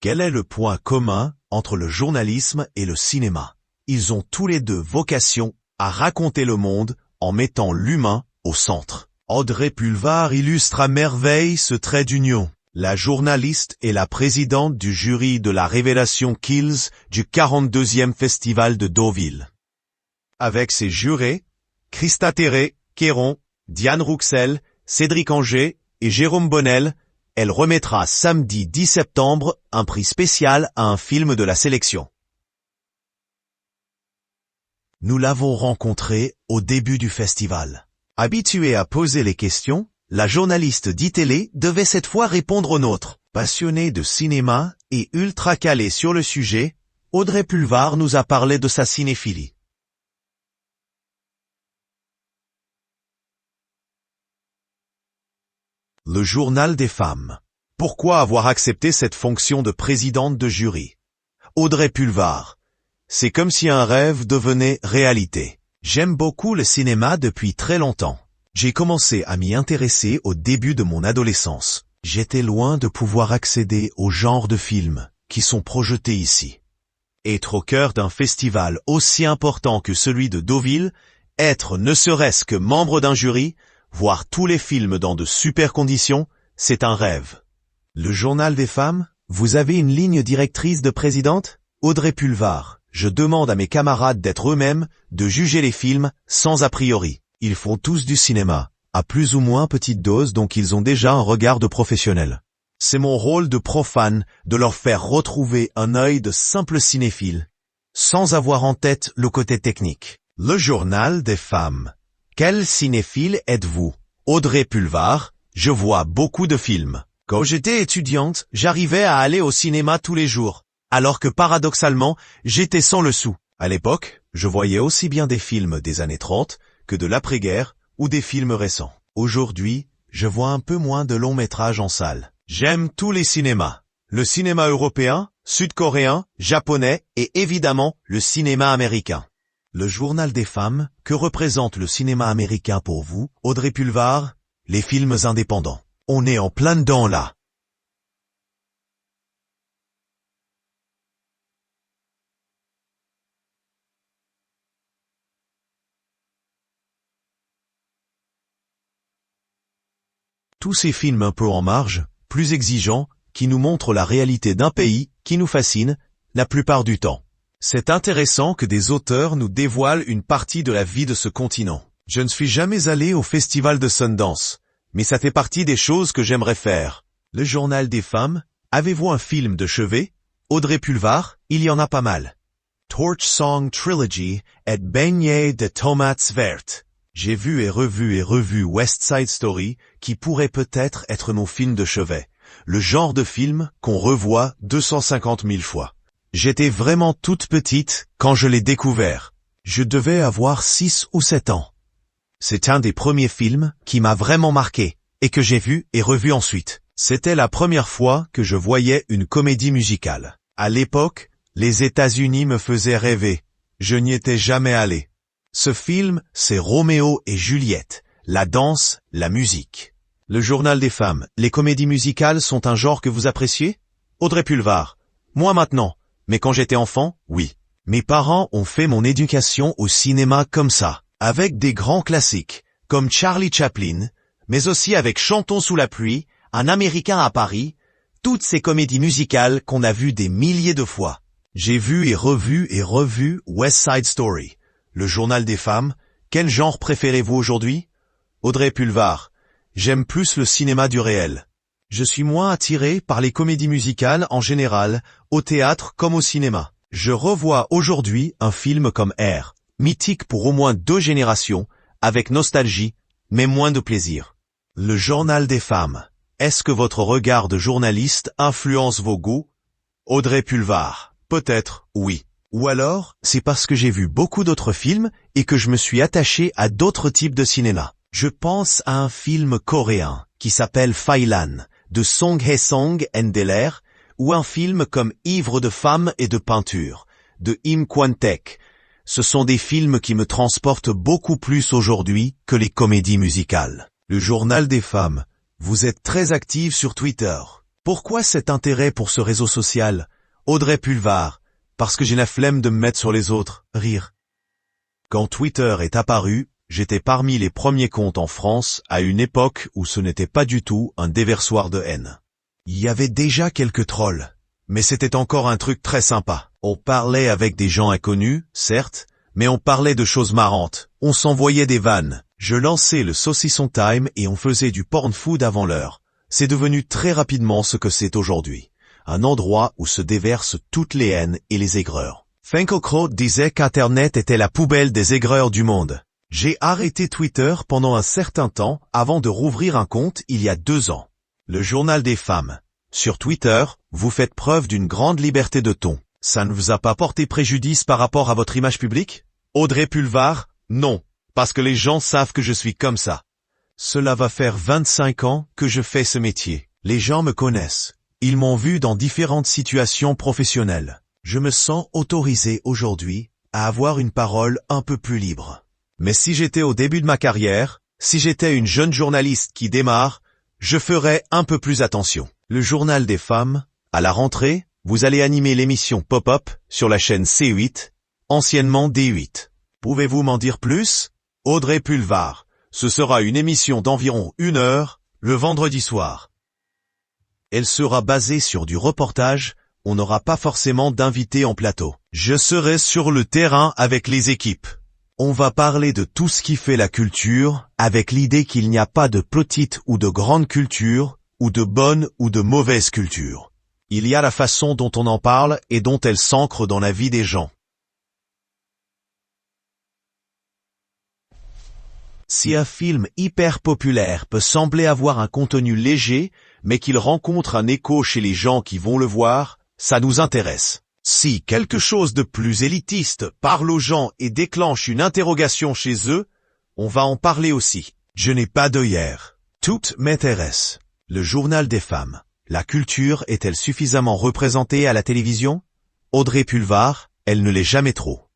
Quel est le point commun entre le journalisme et le cinéma? Ils ont tous les deux vocation à raconter le monde en mettant l'humain au centre. Audrey Pulvar illustre à merveille ce trait d'union. La journaliste est la présidente du jury de la Révélation Kills du 42e Festival de Deauville. Avec ses jurés, Christa Terré-Queyron, Diane Rouxel, Cédric Angers et Jérôme Bonnel, elle remettra samedi 10 septembre un prix spécial à un film de la sélection. Nous l'avons rencontrée au début du festival. Habituée à poser les questions, la journaliste d'ITélé devait cette fois répondre aux nôtres. Passionnée de cinéma et ultra calée sur le sujet, Audrey Pulvar nous a parlé de sa cinéphilie. Le journal des femmes. Pourquoi avoir accepté cette fonction de présidente de jury? Audrey Pulvar. C'est comme si un rêve devenait réalité. J'aime beaucoup le cinéma depuis très longtemps. J'ai commencé à m'y intéresser au début de mon adolescence. J'étais loin de pouvoir accéder au genre de films qui sont projetés ici. Être au cœur d'un festival aussi important que celui de Deauville, être ne serait-ce que membre d'un jury, voir tous les films dans de super conditions, c'est un rêve. Le journal des femmes, vous avez une ligne directrice de présidente? Audrey Pulvar. Je demande à mes camarades d'être eux-mêmes, de juger les films, sans a priori. Ils font tous du cinéma, à plus ou moins petite dose, donc ils ont déjà un regard de professionnel. C'est mon rôle de profane de leur faire retrouver un œil de simple cinéphile, sans avoir en tête le côté technique. Le journal des femmes. Quel cinéphile êtes-vous? Audrey Pulvar. Je vois beaucoup de films. Quand j'étais étudiante, j'arrivais à aller au cinéma tous les jours. Alors que paradoxalement, j'étais sans le sou. À l'époque, je voyais aussi bien des films des années 30 que de l'après-guerre ou des films récents. Aujourd'hui, je vois un peu moins de longs métrages en salle. J'aime tous les cinémas. Le cinéma européen, sud-coréen, japonais et évidemment le cinéma américain. Le journal des femmes, que représente le cinéma américain pour vous, Audrey Pulvar? Les films indépendants. On est en plein dedans là. Tous ces films un peu en marge, plus exigeants, qui nous montrent la réalité d'un pays, qui nous fascine, la plupart du temps. C'est intéressant que des auteurs nous dévoilent une partie de la vie de ce continent. Je ne suis jamais allé au festival de Sundance, mais ça fait partie des choses que j'aimerais faire. Le journal des femmes, avez-vous un film de chevet? Audrey Pulvar, il y en a pas mal. Torch Song Trilogy et Beignets de tomates vertes. J'ai vu et revu West Side Story, qui pourrait peut-être être mon film de chevet. Le genre de film qu'on revoit 250 000 fois. J'étais vraiment toute petite quand je l'ai découvert. Je devais avoir 6 ou 7 ans. C'est un des premiers films qui m'a vraiment marqué, et que j'ai vu et revu ensuite. C'était la première fois que je voyais une comédie musicale. À l'époque, les États-Unis me faisaient rêver. Je n'y étais jamais allé. Ce film, c'est Roméo et Juliette, la danse, la musique. Le journal des femmes, les comédies musicales sont un genre que vous appréciez? Audrey Pulvar. Moi maintenant, mais quand j'étais enfant, oui. Mes parents ont fait mon éducation au cinéma comme ça, avec des grands classiques, comme Charlie Chaplin, mais aussi avec Chantons sous la pluie, Un Américain à Paris, toutes ces comédies musicales qu'on a vues des milliers de fois. J'ai vu et revu West Side Story. Le journal des femmes, quel genre préférez-vous aujourd'hui? Audrey Pulvar. J'aime plus le cinéma du réel. Je suis moins attiré par les comédies musicales en général, au théâtre comme au cinéma. Je revois aujourd'hui un film comme Air, mythique pour au moins 2 générations, avec nostalgie, mais moins de plaisir. Le journal des femmes. Est-ce que votre regard de journaliste influence vos goûts? Audrey Pulvar. Peut-être, oui. Ou alors, c'est parce que j'ai vu beaucoup d'autres films et que je me suis attaché à d'autres types de cinéma. Je pense à un film coréen qui s'appelle Phailan, de Song Hae-song and Deler, ou un film comme Ivre de femmes et de peinture, de Im Kwon-taek. Ce sont des films qui me transportent beaucoup plus aujourd'hui que les comédies musicales. Le journal des femmes. Vous êtes très active sur Twitter. Pourquoi cet intérêt pour ce réseau social? Audrey Pulvar. Parce que j'ai la flemme de me mettre sur les autres. Rire. Quand Twitter est apparu, j'étais parmi les premiers comptes en France à une époque où ce n'était pas du tout un déversoir de haine. Il y avait déjà quelques trolls, mais c'était encore un truc très sympa. On parlait avec des gens inconnus, certes, mais on parlait de choses marrantes. On s'envoyait des vannes. Je lançais le saucisson time et on faisait du porn food avant l'heure. C'est devenu très rapidement ce que c'est aujourd'hui. Un endroit où se déversent toutes les haines et les aigreurs. Finkelkraut disait qu'Internet était la poubelle des aigreurs du monde. J'ai arrêté Twitter pendant un certain temps avant de rouvrir un compte il y a 2 ans. Le journal des femmes. Sur Twitter, vous faites preuve d'une grande liberté de ton. Ça ne vous a pas porté préjudice par rapport à votre image publique? Audrey Pulvar, non, parce que les gens savent que je suis comme ça. Cela va faire 25 ans que je fais ce métier. Les gens me connaissent. Ils m'ont vu dans différentes situations professionnelles. Je me sens autorisé aujourd'hui à avoir une parole un peu plus libre. Mais si j'étais au début de ma carrière, si j'étais une jeune journaliste qui démarre, je ferais un peu plus attention. Le journal des femmes, à la rentrée, vous allez animer l'émission Pop-Up sur la chaîne C8, anciennement D8. Pouvez-vous m'en dire plus? Audrey Pulvar. Ce sera une émission d'environ 1 heure, le vendredi soir. Elle sera basée sur du reportage, on n'aura pas forcément d'invités en plateau. Je serai sur le terrain avec les équipes. On va parler de tout ce qui fait la culture, avec l'idée qu'il n'y a pas de petite ou de grande culture, ou de bonne ou de mauvaise culture. Il y a la façon dont on en parle et dont elle s'ancre dans la vie des gens. Si un film hyper populaire peut sembler avoir un contenu léger, mais qu'il rencontre un écho chez les gens qui vont le voir, ça nous intéresse. Si quelque chose de plus élitiste parle aux gens et déclenche une interrogation chez eux, on va en parler aussi. Je n'ai pas d'œillère. Tout m'intéresse. Le journal des femmes. La culture est-elle suffisamment représentée à la télévision? Audrey Pulvar, elle ne l'est jamais trop.